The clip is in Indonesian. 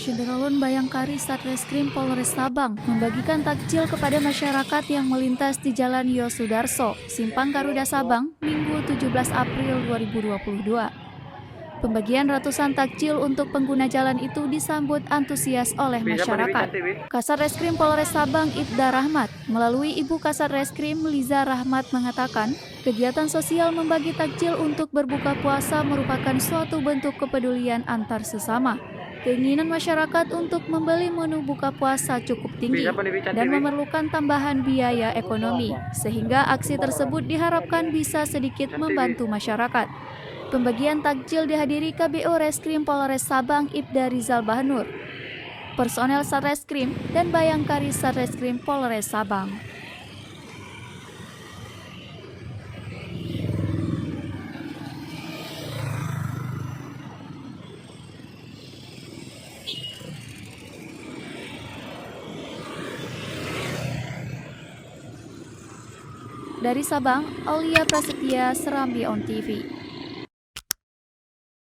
Syederalun Bayangkari Satreskrim Polres Sabang membagikan takjil kepada masyarakat yang melintas di Jalan Yosudarso, Simpang Garuda Sabang, Minggu 17 April 2022. Pembagian ratusan takjil untuk pengguna jalan itu disambut antusias oleh masyarakat. Kasat Reskrim Polres Sabang Ibda Rahmat melalui Ibu Kasat Reskrim Liza Rahmat mengatakan, kegiatan sosial membagi takjil untuk berbuka puasa merupakan suatu bentuk kepedulian antar sesama. Keinginan masyarakat untuk membeli menu buka puasa cukup tinggi dan memerlukan tambahan biaya ekonomi, sehingga aksi tersebut diharapkan bisa sedikit membantu masyarakat. Pembagian takjil dihadiri KBO Reskrim Polres Sabang Ibda Rizal Bahanur, personel Satreskrim dan Bayangkari Satreskrim Polres Sabang. Dari Sabang, Aulia Prasetya, Serambi On TV.